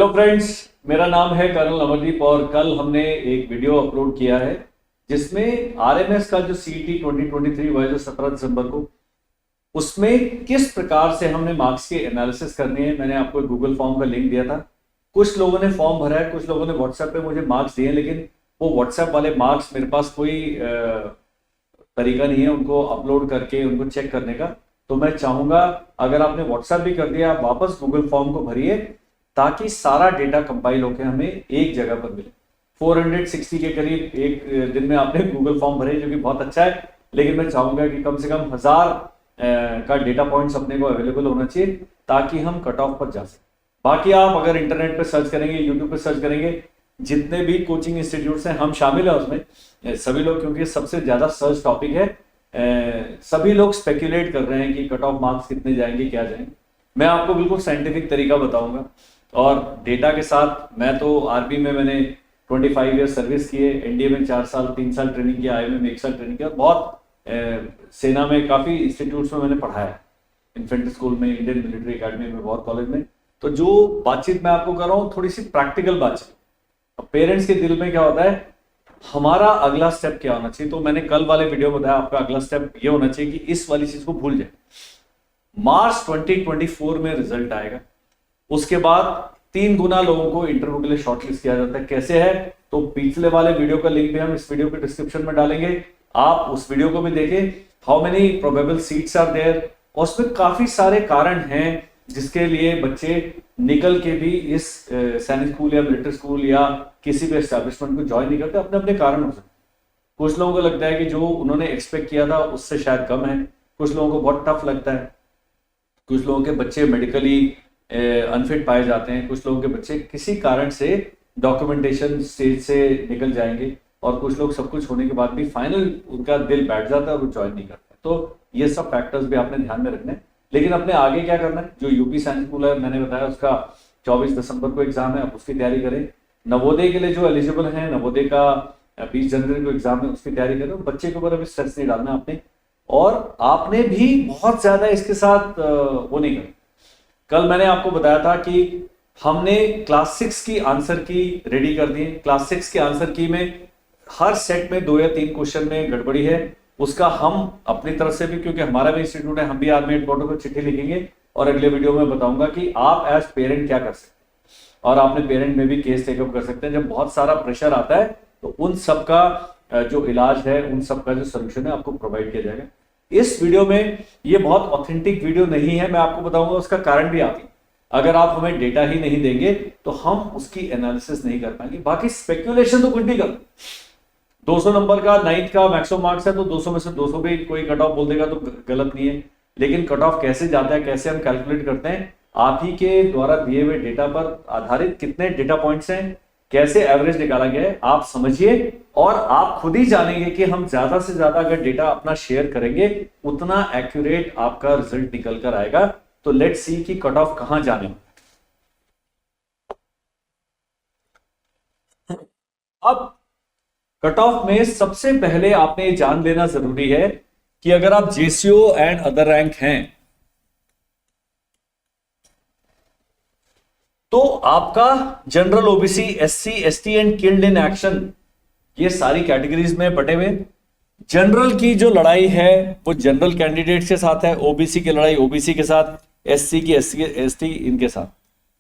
Hello friends, मेरा नाम है कर्नल अमरदीप और कल हमने एक वीडियो अपलोड किया है जिसमें आरएमएस का जो सीईटी 2023 हुआ है जो 17 दिसंबर को, उसमें किस प्रकार से हमने मार्क्स की एनालिसिस करनी है। मैंने आपको गूगल फॉर्म का लिंक दिया था। कुछ लोगों ने फॉर्म भरा है, कुछ लोगों ने व्हाट्सएप पे मुझे मार्क्स दिए, लेकिन वो व्हाट्सएप वाले मार्क्स मेरे पास कोई तरीका नहीं है उनको अपलोड करके उनको चेक करने का। तो मैं चाहूंगा अगर आपने व्हाट्सएप भी कर दिया, आप वापस गूगल फॉर्म को भरिए ताकि सारा डेटा कंपाइल होकर हमें एक जगह पर मिले। 460 के करीब एक दिन में आपने गूगल फॉर्म भरे, जो कि बहुत अच्छा है, लेकिन मैं चाहूंगा कि कम से कम 1000 का डेटा पॉइंट्स अपने को अवेलेबल होना चाहिए ताकि हम कट ऑफ पर जा सकें। बाकी आप अगर इंटरनेट पे सर्च करेंगे, यूट्यूब पे सर्च करेंगे, जितने भी कोचिंग इंस्टीट्यूट्स हैं हम शामिल हैं उसमें, सभी लोग, क्योंकि सबसे ज्यादा सर्च टॉपिक है, सभी लोग स्पेक्यूलेट कर रहे हैं कि कट ऑफ मार्क्स कितने जाएंगे, क्या जाएंगे। मैं आपको बिल्कुल साइंटिफिक तरीका बताऊंगा और डेटा के साथ। मैं तो आर्मी में मैंने 25 ईयर सर्विस की है, एनडीए में 4 साल 3 साल ट्रेनिंग किया, आईएमए में 1 साल ट्रेनिंग किया, बहुत सेना में काफी इंस्टीट्यूट्स में मैंने पढ़ाया, इन्फेंट्री स्कूल में, इंडियन मिलिट्री एकेडमी में, बहुत कॉलेज में। तो जो बातचीत मैं आपको कर रहा हूँ थोड़ी सी प्रैक्टिकल बातचीत। अब पेरेंट्स के दिल में क्या होता है, हमारा अगला स्टेप क्या होना चाहिए। तो मैंने कल वाले वीडियो में बताया आपका अगला स्टेप ये होना चाहिए कि इस वाली चीज को भूल जाए। मार्च 2024 में रिजल्ट आएगा, उसके बाद 3 गुना लोगों को इंटरव्यू के लिए शॉर्टलिस्ट किया जाता है। कैसे है, तो पिछले वाले वीडियो का लिंक भी हम इस वीडियो के डिस्क्रिप्शन में डालेंगे, आप उस वीडियो को भी देखें। How many probable seats are there, और उसमें काफी सारे कारण हैं जिसके लिए बच्चे निकल के भी इस सैनिक स्कूल या मिलिट्री स्कूल या किसी भी एस्टैब्लिशमेंट को ज्वाइन नहीं करते। अपने अपने कारण हो सकते। कुछ लोगों को लगता है कि जो उन्होंने एक्सपेक्ट किया था उससे शायद कम है, कुछ लोगों को बहुत टफ लगता है, कुछ लोगों के बच्चे मेडिकली अनफिट पाए जाते हैं, कुछ लोगों के बच्चे किसी कारण से डॉक्यूमेंटेशन स्टेज से निकल जाएंगे, और कुछ लोग सब कुछ होने के बाद भी फाइनल उनका दिल बैठ जाता है और वो ज्वाइन नहीं करता। तो ये सब फैक्टर्स भी आपने ध्यान में रखने हैं। लेकिन अपने आगे क्या करना है, जो यूपी साइंस स्कूल है मैंने बताया उसका 24 दिसंबर को एग्जाम है, आप उसकी तैयारी करें। नवोदय के लिए जो एलिजिबल है, नवोदय का 20 जनवरी को एग्जाम है, उसकी तैयारी करें। बच्चे के ऊपर अभी स्ट्रेस नहीं डालना आपने, और आपने भी बहुत ज्यादा इसके साथ वो नहीं करना। कल मैंने आपको बताया था कि हमने क्लास 6 की आंसर की रेडी कर दी है। क्लास 6 के आंसर की में हर सेट में 2 या 3 क्वेश्चन में गड़बड़ी है, उसका हम अपनी तरफ से भी, क्योंकि हमारा भी इंस्टीट्यूट है, हम भी आर्मी हेडक्वार्टर को चिट्ठी लिखेंगे और अगले वीडियो में बताऊंगा कि आप एज पेरेंट क्या कर सकते हैं, और आप अपने पेरेंट में भी केस टेकअप कर सकते हैं। जब बहुत सारा प्रेशर आता है तो उन सब का जो इलाज है, उन सब का जो सोल्यूशन है आपको प्रोवाइड किया जाएगा। इस वीडियो में ये बहुत ऑथेंटिक वीडियो नहीं है, मैं आपको बताऊंगा उसका कारण भी। आप अगर आप हमें डेटा ही नहीं देंगे तो हम उसकी एनालिसिस नहीं कर पाएंगे। बाकी स्पेक्यूलेशन तो कुछ भी कर, 200 नंबर का 9th का मैक्सिमम मार्क्स है तो 200 में से 200 भी कोई कट ऑफ बोल देगा तो गलत नहीं है। लेकिन कट ऑफ कैसे जाता है, कैसे हम कैलकुलेट करते हैं, आप ही के द्वारा दिए हुए डेटा पर आधारित कितने डेटा पॉइंट्स हैं, कैसे एवरेज निकाला गया है, आप समझिए और आप खुद ही जानेंगे कि हम ज्यादा से ज्यादा अगर डेटा अपना शेयर करेंगे उतना एक्यूरेट आपका रिजल्ट निकल कर आएगा। तो लेट्स सी कि कट ऑफ कहां जाने। अब कट ऑफ में सबसे पहले आपने ये जान लेना जरूरी है कि अगर आप जेसीओ एंड अदर रैंक हैं तो आपका general, OBC, SC, ST and killed in action, ये सारी कैटेगरीज में बटे हुए। जनरल की जो लड़ाई है वो जनरल कैंडिडेट्स के साथ है, ओबीसी की लड़ाई ओबीसी के साथ, एससी की एसटी इनके साथ।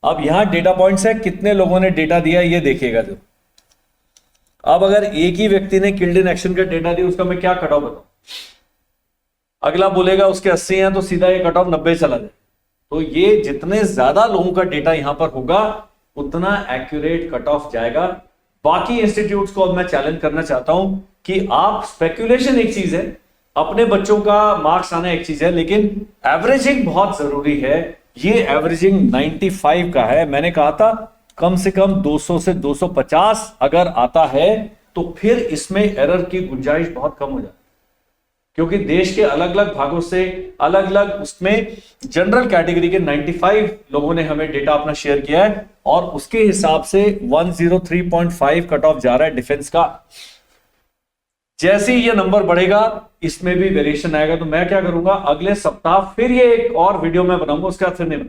अब यहां डेटा पॉइंट्स है, कितने लोगों ने डेटा दिया ये देखिएगा। जो अब अगर एक ही व्यक्ति ने किल्ड इन एक्शन का डेटा दिया, उसका मैं क्या कट ऑफ बताऊं, अगला बोलेगा उसके 80 हैं तो सीधा ये कट ऑफ 90 चला जाए। तो ये जितने ज्यादा लोगों का डेटा यहां पर होगा उतना एक्यूरेट कट ऑफ जाएगा। बाकी इंस्टीट्यूट्स को अब मैं चैलेंज करना चाहता हूं कि आप, स्पेक्यूलेशन एक चीज है, अपने बच्चों का मार्क्स आना एक चीज है, लेकिन एवरेजिंग बहुत जरूरी है। ये एवरेजिंग 95 का है। मैंने कहा था कम से कम 200 से 250 अगर आता है तो फिर इसमें एरर की गुंजाइश बहुत कम हो जाती है, क्योंकि देश के अलग अलग भागों से अलग अलग उसमें जनरल कैटेगरी के 95 लोगों ने हमें डेटा अपना शेयर किया है, और उसके हिसाब से 103.5 कट ऑफ जा रहा है डिफेंस का। जैसे ही ये नंबर बढ़ेगा इसमें भी वेरिएशन आएगा। तो मैं क्या करूंगा, अगले सप्ताह फिर ये एक और वीडियो में बनाऊंगा, उसका फिर नहीं।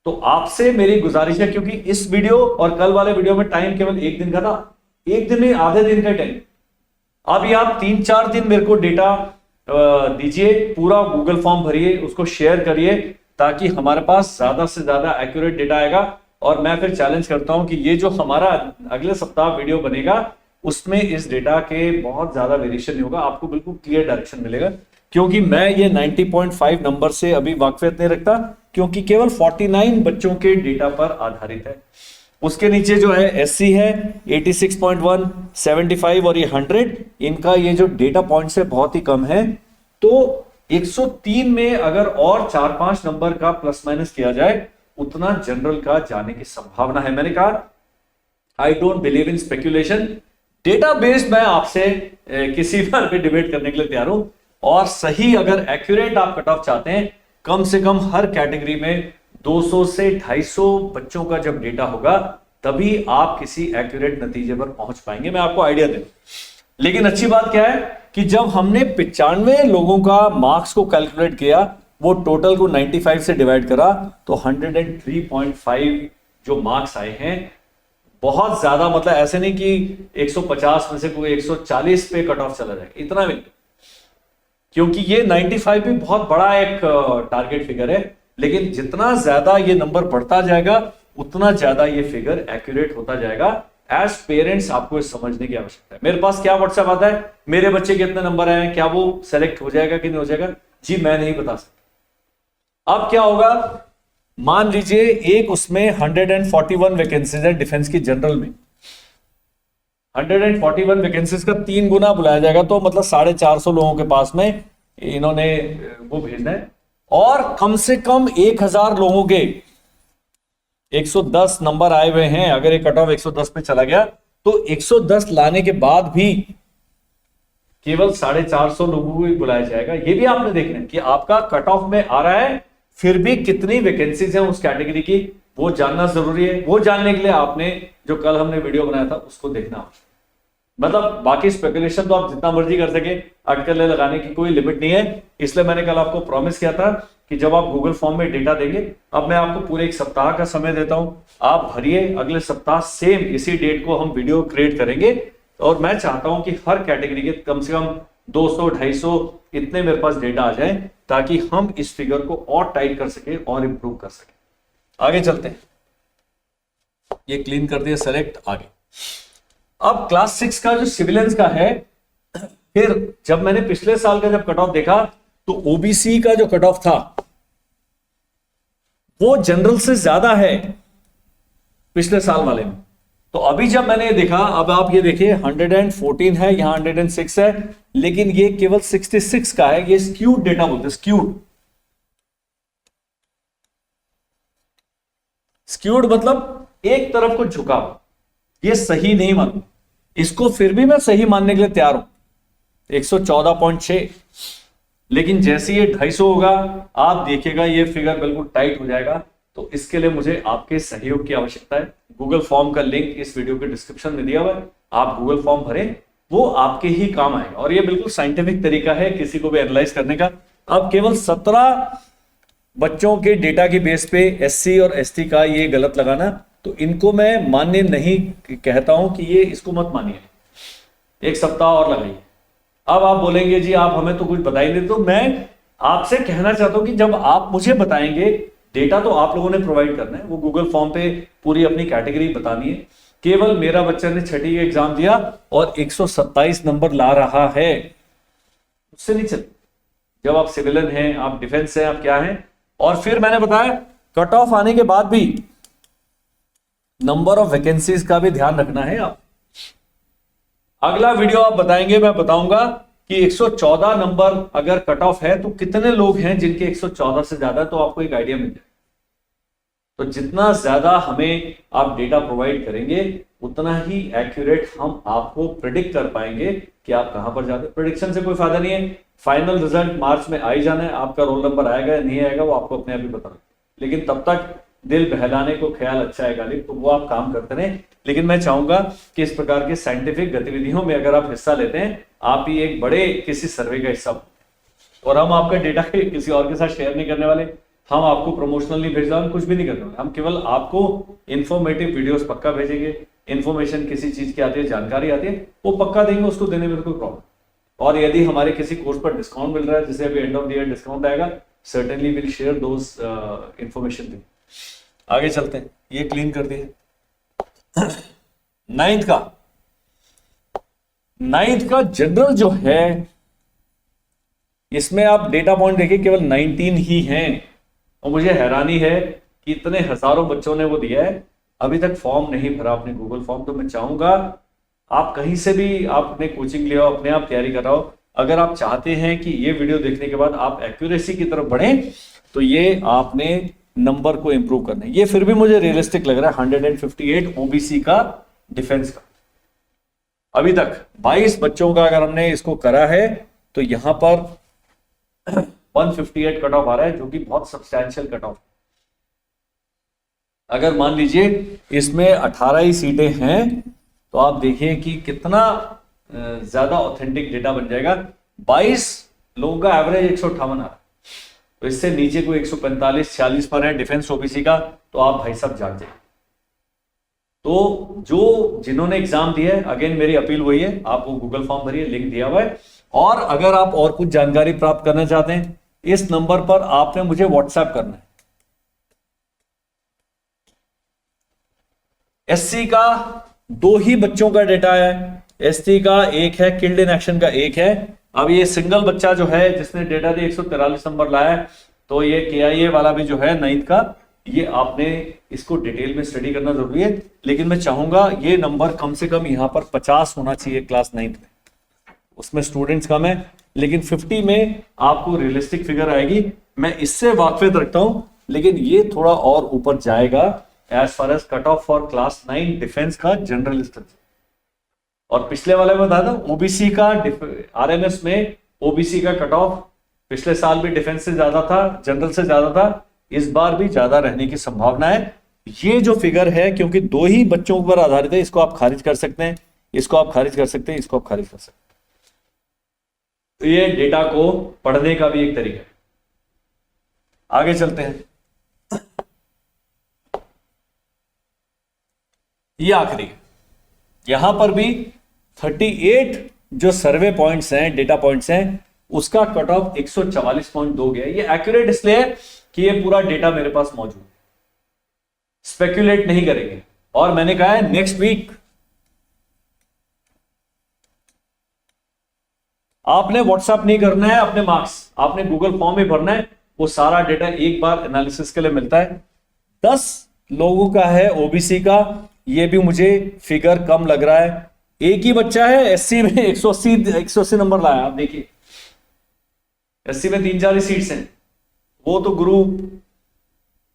तो आपसे मेरी गुजारिश है, क्योंकि इस वीडियो और कल वाले वीडियो में टाइम केवल एक दिन का था, एक दिन में आधे दिन का टाइम। अभी आप 3-4 दिन मेरे को डेटा दीजिए, पूरा गूगल फॉर्म भरिए, उसको शेयर करिए, ताकि हमारे पास ज्यादा से ज्यादा एक्यूरेट डेटा आएगा। और मैं फिर चैलेंज करता हूं कि ये जो हमारा अगले सप्ताह वीडियो बनेगा उसमें इस डेटा के बहुत ज्यादा वेरिएशन नहीं होगा, आपको बिल्कुल क्लियर डायरेक्शन मिलेगा। क्योंकि मैं ये 90.5 नंबर से अभी वाकफियत नहीं रखता, क्योंकि केवल 49 बच्चों के डेटा पर आधारित है। उसके नीचे जो है एससी है 86.1, 75 और ये 100, इनका ये जो डेटा पॉइंट्स है बहुत ही कम है। तो 103 में अगर और 4-5 नंबर का प्लस माइनस किया जाए, उतना जनरल का जाने की संभावना है। मैंने कहा I don't believe in speculation, data based मैं आपसे किसी पर भी डिबेट करने के लिए तैयार हूं। और सही अगर एक्यूरेट आप कट ऑफ चाहते हैं, कम से कम हर कैटेगरी में 200 से 250 बच्चों का जब डेटा होगा, तभी आप किसी एक्यूरेट नतीजे पर पहुंच पाएंगे। मैं आपको आइडिया दूं। लेकिन अच्छी बात क्या है कि जब हमने 95 लोगों का मार्क्स को कैलकुलेट किया, वो टोटल को 95 से डिवाइड करा, तो 103.5 जो मार्क्स आए हैं, बहुत ज्यादा, मतलब ऐसे नहीं कि 150 में से कोई 140 पे कट ऑफ चला जाएगा, इतना भी नहीं। क्योंकि ये 95 भी बहुत बड़ा एक टारगेट फिगर है, लेकिन जितना ज्यादा ये नंबर बढ़ता जाएगा, उतना ज्यादा ये फिगर एक्यूरेट होता जाएगा। एज पेरेंट्स आपको इस समझने की आवश्यकता है। मेरे पास क्या व्हाट्सएप आता है, मेरे बच्चे कितने नंबर आए, क्या वो सेलेक्ट हो जाएगा कि नहीं हो जाएगा, जी मैं नहीं बता सकता। अब क्या होगा, मान लीजिए एक उसमें 141 वैकेंसीज है डिफेंस की जनरल में, 141 वैकेंसीज का 3 गुना बुलाया जाएगा, तो मतलब 450 लोगों के पास में इन्होंने वो भेजना है। और कम से कम 1000 लोगों के 110 नंबर आए हुए हैं। अगर एक कट ऑफ 110 पे चला गया, तो 110 लाने के बाद भी केवल 450 लोगों को ही बुलाया जाएगा। ये भी आपने देखना है कि आपका कट ऑफ में आ रहा है, फिर भी कितनी वैकेंसीज हैं उस कैटेगरी की, वो जानना जरूरी है। वो जानने के लिए आपने जो कल हमने वीडियो बनाया था उसको देखना। मतलब बाकी स्पेकुलेशन तो आप जितना मर्जी कर सके, अटकलें लगाने की कोई लिमिट नहीं है। इसलिए मैंने कल आपको प्रॉमिस किया था कि जब आप गूगल फॉर्म में डेटा देंगे, अब मैं आपको पूरे एक सप्ताह का समय देता हूं, आप भरिए। अगले सप्ताह सेम इसी डेट को हम वीडियो क्रिएट करेंगे। और मैं चाहता हूं कि हर कैटेगरी के कम से कम 200-250 इतने मेरे पास डेटा आ जाए, ताकि हम इस फिगर को और टाइट कर सके और इंप्रूव कर सके। आगे चलते हैं, ये क्लीन कर दिया, सेलेक्ट, आगे। अब क्लास 6 का जो सिविलियंस का है, फिर जब मैंने पिछले साल का जब कट ऑफ देखा, तो ओबीसी का जो कट ऑफ था वो जनरल से ज्यादा है पिछले साल वाले में। तो अभी जब मैंने ये देखा, अब आप ये देखिए 114 है, यहां 106 है, लेकिन ये केवल 66 का है। ये स्क्यूड डेटा बोलते हैं, स्क्यूड। स्क्यूड मतलब एक तरफ को झुका, ये सही नहीं मानू, इसको फिर भी मैं सही मानने के लिए तैयार हूं, 114.6। लेकिन जैसे ये 250 होगा, आप देखिएगा ये फिगर बिल्कुल टाइट हो जाएगा। तो इसके लिए मुझे आपके सहयोग की आवश्यकता है। गूगल फॉर्म का लिंक इस वीडियो के डिस्क्रिप्शन में दिया हुआ है, आप गूगल फॉर्म भरें, वो आपके ही काम आएगा। और ये बिल्कुल साइंटिफिक तरीका है किसी को भी एनालाइज करने का। अब केवल 17 बच्चों के डेटा के बेस पे एससी और एसटी का ये गलत लगाना, तो इनको मैं मान्य नहीं कहता हूं कि ये इसको मत मानिए, एक सप्ताह और लगाइए। अब आप बोलेंगे जी आप हमें तो कुछ बताइए नहीं, तो मैं आपसे कहना चाहता हूं कि जब आप मुझे बताएंगे, डेटा तो आप लोगों ने प्रोवाइड करना है, वो गूगल फॉर्म पे पूरी अपनी कैटेगरी बतानी है। केवल मेरा बच्चा ने 6ठी का एग्जाम दिया और 127 नंबर ला रहा है, उससे नहीं चल। जब आप सिविलियन हैं, आप डिफेंस हैं, आप क्या हैं। और फिर मैंने बताया कट ऑफ आने के बाद भी नंबर ऑफ वैकेंसीज का भी ध्यान रखना है। आप अगला वीडियो आप बताएंगे, मैं बताऊंगा कि 114 नंबर अगर कट ऑफ है, तो कितने लोग हैं जिनके 114 से ज्यादा, तो आपको एक आइडिया मिल जाए। तो जितना ज्यादा हमें आप डेटा प्रोवाइड करेंगे, उतना ही एक्यूरेट हम आपको प्रिडिक्ट कर पाएंगे कि आप कहां पर जाते हैं। प्रिडिक्शन से कोई फायदा नहीं है, फाइनल रिजल्ट मार्च में आ ही जाना है। आपका रोल नंबर आएगा या नहीं आएगा वो आपको अपने आप ही बताना, लेकिन तब तक दिल बहलाने को ख्याल अच्छा है गालिब, तो वो आप काम करते रहें। लेकिन मैं चाहूंगा कि इस प्रकार के साइंटिफिक गतिविधियों में अगर आप हिस्सा लेते हैं, आप ही एक बड़े किसी सर्वे का हिस्सा, और हम आपका डेटा किसी और के साथ शेयर नहीं करने वाले। हम आपको प्रमोशनल नहीं भेज रहे, हम कुछ भी नहीं कर रहे, हम केवल आपको इंफॉर्मेटिव वीडियोस पक्का भेजेंगे। इंफॉर्मेशन किसी चीज की आती है, जानकारी आती है, वो पक्का देंगे, उसको देने में कोई प्रॉब्लम। और यदि हमारे किसी कोर्स पर डिस्काउंट मिल रहा है, जैसे अभी end of the year discount आएगा, certainly will share those information. आगे चलते हैं, ये क्लीन कर दिए। नाइन्थ का जनरल जो है, इसमें आप डेटा पॉइंट देखिए, केवल 19 ही हैं। और मुझे हैरानी है कि इतने हजारों बच्चों ने वो दिया है, अभी तक फॉर्म नहीं भरा अपने गूगल फॉर्म। तो मैं चाहूंगा आप कहीं से भी आप अपने कोचिंग ले आओ, अपने आप तैयारी कर रहा हो, अगर आप चाहते हैं कि ये वीडियो देखने के बाद आप एक्यूरेसी की तरफ बढ़ें, तो ये आपने नंबर को इंप्रूव करना है। ये फिर भी मुझे रियलिस्टिक लग रहा है, 158 ओबीसी का डिफेंस का। अभी तक 22 बच्चों का अगर हमने इसको करा है, तो यहां पर 158 कट ऑफ आ रहा है, जो कि बहुत सब्सटैंशियल कट ऑफ। अगर मान लीजिए इसमें 18 ही सीटें हैं, तो आप देखिए कि कितना ज्यादा ऑथेंटिक डेटा बन जाएगा। 22 लोगों का एवरेज 158 आ रहा है, तो इससे नीचे कोई 145-46 पर है डिफेंस ओबीसी का, तो आप भाई साहब जाग जाइए। तो जो जिन्होंने एग्जाम दिया है, अगेन मेरी अपील वही है, आप वो गूगल फॉर्म भरिए, लिंक दिया हुआ है। और अगर आप और कुछ जानकारी प्राप्त करना चाहते हैं, इस नंबर पर आपने मुझे व्हाट्सएप करना है। एससी का 2 ही बच्चों का डेटा है, एसटी का 1 है, किल्ड इन एक्शन का 1 है। अब ये सिंगल बच्चा जो है जिसने डेटा दिया 143 नंबर लाया है, तो ये केआईए वाला भी जो है 9th का, ये आपने इसको डिटेल में स्टडी करना जरूरी है। लेकिन मैं चाहूंगा ये नंबर कम से कम यहां पर 50 होना चाहिए क्लास 9th में। उसमें स्टूडेंट्स कम है, लेकिन 50 में आपको रियलिस्टिक फिगर आएगी। मैं इससे वाकफियत रखता हूं, लेकिन ये थोड़ा और ऊपर जाएगा as far as cut off for class 9 defence का जनरल स्टडी। और पिछले वाले में बताया था ओबीसी का, आरएमएस में ओबीसी का कट ऑफ पिछले साल भी डिफेंस से ज्यादा था, जनरल से ज्यादा था, इस बार भी ज्यादा रहने की संभावना है। ये जो फिगर है, क्योंकि 2 ही बच्चों पर आधारित है, इसको आप खारिज कर सकते हैं, इसको आप खारिज कर सकते हैं, इसको आप खारिज कर सकते हैं। तो ये डेटा को पढ़ने का भी एक तरीका है। आगे चलते हैं, ये आखिरी, यहां पर भी 38 जो सर्वे पॉइंट्स हैं, डेटा पॉइंट्स हैं, उसका कट ऑफ 144.2 गया। ये एक्यूरेट इसलिए है कि ये पूरा डेटा मेरे पास मौजूद है, स्पेक्यूलेट नहीं करेंगे। और मैंने कहा है नेक्स्ट वीक आपने व्हाट्सएप नहीं करना है अपने मार्क्स, आपने गूगल फॉर्म में भरना है। वो सारा डेटा एक बार एनालिसिस के लिए मिलता है। 10 लोगों का है ओबीसी का, ये भी मुझे फिगर कम लग रहा है। एक ही बच्चा है एससी में 180 नंबर लाया। आप देखिए एससी में 3-4 सीट्स हैं, वो तो गुरु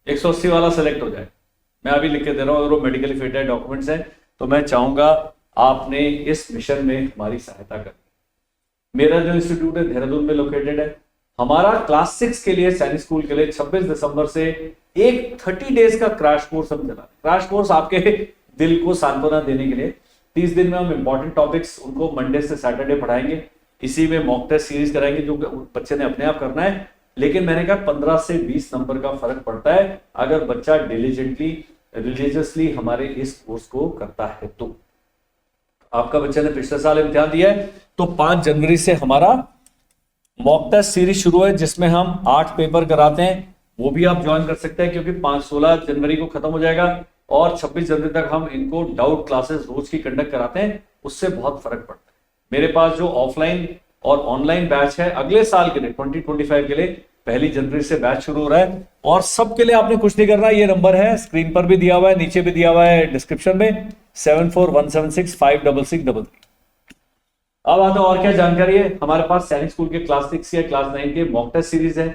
180 वाला सेलेक्ट हो जाए। मैं अभी लिख के दे रहा हूं, अगर वो मेडिकली फिट है, डॉक्यूमेंट्स है, तो मैं चाहूंगा आपने इस मिशन में हमारी सहायता करनी। मेरा जो इंस्टीट्यूट है देहरादून में लोकेटेड है। हमारा क्लास 6 के लिए, सैनिक स्कूल के लिए 26 दिसंबर से एक 30 डेज का क्रैश कोर्स हम चला। क्रैश कोर्स आपके दिल को सांत्वना देने के लिए 30 दिन में हम इंपॉर्टेंट टॉपिक्स उनको मंडे से सैटरडे पढ़ाएंगे। इसी में मॉक टेस्ट सीरीज कराएंगे जो बच्चे ने अपने आप करना है। लेकिन मैंने कहा 15 से 20 नंबर का फर्क पड़ता है अगर बच्चा डिलीजेंटली, रिलीजियसली हमारे इस कोर्स को करता है। तो आपका बच्चे ने पिछले साल इम्तिहान दिया है, तो 5 जनवरी से हमारा मॉक टेस्ट सीरीज शुरू है, जिसमें हम 8 पेपर कराते हैं। वो भी आप ज्वाइन कर सकते हैं, क्योंकि 16 जनवरी को खत्म हो जाएगा और 26 जनवरी तक हम इनको डाउट क्लासेस रोज की कंडक्ट कराते हैं। उससे बहुत फर्क पड़ता है। मेरे पास जो ऑफलाइन और ऑनलाइन बैच है अगले साल के लिए 2025 के लिए 1 जनवरी से बैच शुरू हो रहा है। और सबके लिए आपने कुछ नहीं करना, ये नंबर है स्क्रीन पर भी दिया हुआ है, नीचे भी दिया हुआ है डिस्क्रिप्शन में, 7417656633। अब आता और क्या जानकारी है। हमारे पास सैनिक स्कूल के क्लास 6 या क्लास 9 के मॉक टेस्ट सीरीज है,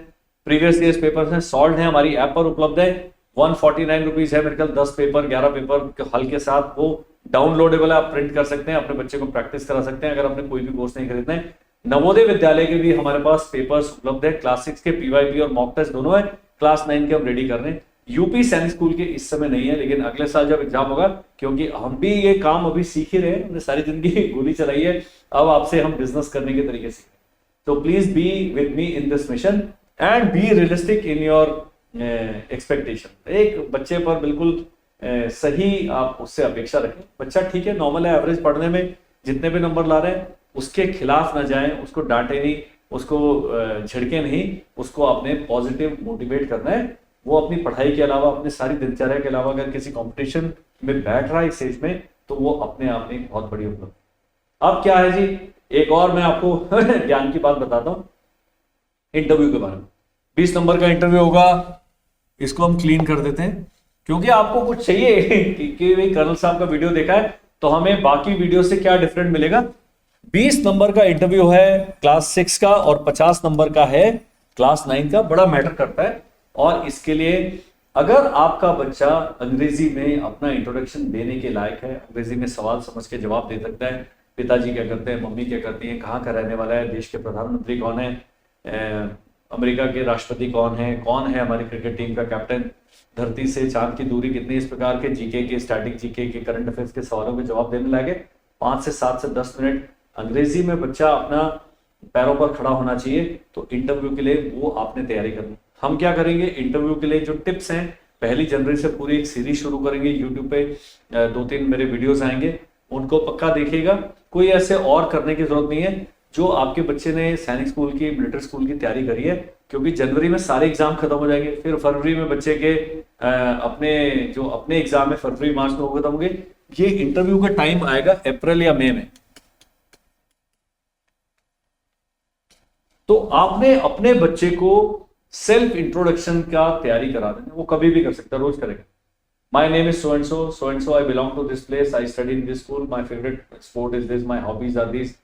प्रीवियस ईयर पेपर्स हैं, सॉल्व है, हमारी ऐप पर उपलब्ध है। 149 रुपीज है मेरे ख्याल, 10 पेपर 11 पेपर के हल के साथ। वो डाउनलोडेबल है, आप प्रिंट कर सकते हैं, अपने बच्चे को प्रैक्टिस करा सकते हैं अगर आपने कोई भी कोर्स नहीं खरीदना है। नवोदय विद्यालय के भी हमारे पास पेपर्स उपलब्ध है, क्लास 6 के पीवाईपी और मॉक टेस्ट दोनों है। क्लास 9 के हम रेडी कर रहे हैं। यूपी सैनिक स्कूल के इस समय नहीं है, लेकिन अगले साल जब एग्जाम होगा, क्योंकि हम भी ये काम अभी सीख ही रहे हैं, हमने सारी जिंदगी गोली चलाई है, अब आपसे हम बिजनेस करने के तरीके सीख। तो please be with me in this mission and be realistic in your expectation, एक बच्चे पर बिल्कुल सही आप उससे अपेक्षा रखें। बच्चा ठीक है, नॉर्मल है, एवरेज पढ़ने में जितने भी नंबर ला रहे हैं उसके खिलाफ ना जाएं, उसको डांटे नहीं, उसको झिड़के नहीं, उसको आपने पॉजिटिव मोटिवेट करना है। वो अपनी पढ़ाई के अलावा, अपनी सारी दिनचर्या के अलावा अगर किसी कंपटीशन में बैठ रहा है इस एज में, तो वो अपने आप में बहुत बड़ी उपलब्धि। अब क्या है जी, एक और मैं आपको ज्ञान की बात बताता हूं इंटरव्यू के बारे में। 20 नंबर का इंटरव्यू होगा, इसको हम क्लीन कर देते हैं क्योंकि आपको कुछ चाहिए कि भाई कर्नल साहब का वीडियो देखा है तो हमें बाकी वीडियो से क्या डिफरेंट मिलेगा। 20 नंबर का इंटरव्यू है क्लास 6 का और 50 नंबर का है क्लास 9 का, बड़ा मैटर करता है। और इसके लिए अगर आपका बच्चा अंग्रेजी में अपना इंट्रोडक्शन देने के लायक है, अंग्रेजी में सवाल समझ के जवाब दे सकता है, पिताजी क्या करते हैं, मम्मी क्या करती हैं, कहाँ का रहने वाला है, देश के प्रधानमंत्री कौन है, अमेरिका के राष्ट्रपति कौन है हमारी क्रिकेट टीम का कैप्टन, धरती से चांद की दूरी कितनी, इस प्रकार के जीके के, स्टैटिक जीके के, करंट अफेयर्स के सवालों के जवाब देने लगे 5 से 7 से 10 मिनट अंग्रेजी में बच्चा अपना पैरों पर खड़ा होना चाहिए। तो इंटरव्यू के लिए वो आपने तैयारी करनी। हम क्या करेंगे, इंटरव्यू के लिए जो टिप्स हैं, 1 जनवरी से पूरी एक सीरीज शुरू करेंगे यूट्यूब पे, 2-3 मेरे वीडियोस आएंगे, उनको पक्का देखिएगा। कोई ऐसे और करने की जरूरत नहीं है। जो आपके बच्चे ने सैनिक स्कूल की, मिलिट्री स्कूल की तैयारी करी है, क्योंकि जनवरी में सारे एग्जाम खत्म हो जाएंगे, फिर फरवरी में बच्चे के अपने एग्जाम है फरवरी मार्च में वो खत्म होंगे। ये इंटरव्यू का टाइम आएगा अप्रैल या मई में। तो आपने अपने बच्चे को सेल्फ इंट्रोडक्शन का तैयारी करा देना, वो कभी भी कर सकता है, रोज करेगा। My name is so and so, I belong to this place, I study in this school, my favourite sport is this, my hobbies are this,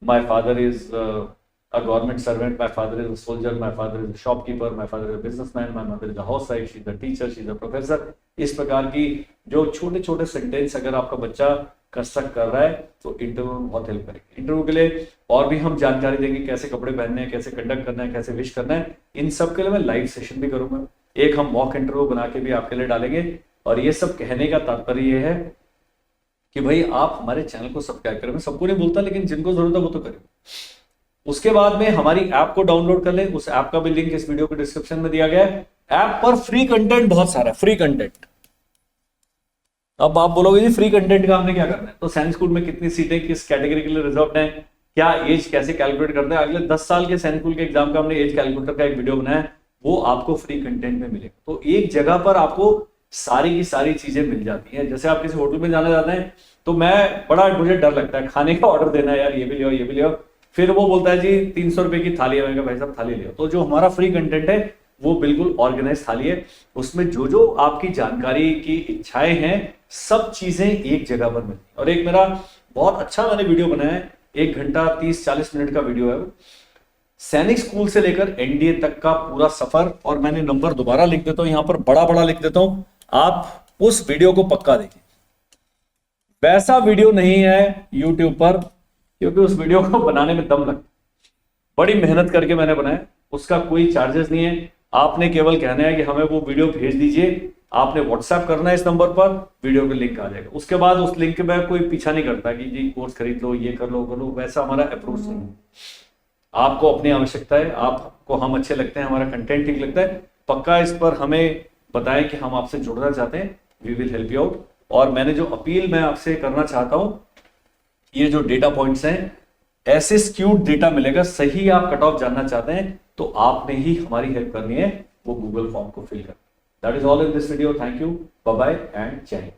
my father is a government servant, my father is a soldier, my father is a shopkeeper, my father is a businessman, my mother is a housewife, she is a teacher, she is a professor। इस प्रकार की जो छोटे छोटे sentence अगर आपका बच्चा construct कर रहा है तो इंटरव्यू में बहुत हेल्प करेगी। इंटरव्यू के लिए और भी हम जानकारी देंगे, कैसे कपड़े पहनने हैं, कैसे कंडक्ट करना है, कैसे विश करना है। इन सब के लिए मैं लाइव सेशन भी करूंगा, एक हम मॉक इंटरव्यू बना के भी आपके लिए डालेंगे। और ये सब कहने का तात्पर्य ये है कि भाई आप हमारे चैनल को सब्सक्राइब करें। मैं सबको नहीं बोलता, लेकिन जिनको जरूरत है वो तो करें। उसके बाद में हमारी ऐप को डाउनलोड कर लें, उस ऐप का भी लिंक इस वीडियो के डिस्क्रिप्शन में दिया गया है। ऐप पर फ्री कंटेंट बहुत सारा, फ्री कंटेंट। अब आप बोलोगे जी फ्री कंटेंट का हमने क्या करना है, तो सैनिक स्कूल में कितनी सीटें किस कैटेगरी के लिए रिजर्व है, क्या एज कैसे कैलकुलेट करते हैं, अगले 10 साल के सैनिक स्कूल के एग्जाम का हमने एज कैलकुलेटर का एक वीडियो बनाया है, वो आपको फ्री कंटेंट में मिलेगा। तो एक जगह पर आपको सारी की सारी चीजें मिल जाती हैं। जैसे आप किसी होटल में जाना चाहते हैं तो मुझे डर लगता है खाने का ऑर्डर देना है, यार ये भी लियो, फिर वो बोलता है जी 300 रुपए की थाली है, भाई साहब थाली लियो। तो जो हमारा फ्री कंटेंट है वो बिल्कुल ऑर्गेनाइज थाली है, उसमें जो जो आपकी जानकारी की इच्छाएं हैं सब चीजें एक जगह पर मिलती है। और एक मेरा बहुत अच्छा मैंने वीडियो बनाया है, 1 घंटा 30-40 मिनट का वीडियो है वो, सैनिक स्कूल से लेकर एनडीए तक का पूरा सफर। और मैंने नंबर दोबारा लिख देता हूं, यहां पर बड़ा लिख देता हूं, आप उस वीडियो को पक्का देखिए। वैसा वीडियो नहीं है यूट्यूब पर, क्योंकि उस वीडियो को बनाने में दम लगता, बड़ी मेहनत करके मैंने बनाया, उसका कोई चार्जेस नहीं है। आपने केवल कहना है कि हमें वो वीडियो भेज दीजिए, आपने व्हाट्सएप करना है इस नंबर पर, वीडियो का लिंक आ जाएगा। उसके बाद उस लिंक में कोई पीछा नहीं करता कि जी कोर्स खरीद लो, ये कर लो, वैसा हमारा अप्रोच नहीं है। आपको अपनी आवश्यकता है, आपको हम अच्छे लगते हैं, हमारा कंटेंट ठीक लगता है, पक्का इस पर हमें बताएं कि हम आपसे जुड़ना चाहते हैं, we will help you out. और मैंने जो अपील मैं आपसे करना चाहता हूं, ये जो डेटा पॉइंट्स हैं, ऐसे स्क्यूड डेटा मिलेगा, सही आप कट ऑफ जानना चाहते हैं तो आपने ही हमारी हेल्प करनी है, वो गूगल फॉर्म को फिल करना। That is all in this video. Thank you, bye bye and Jai Hind.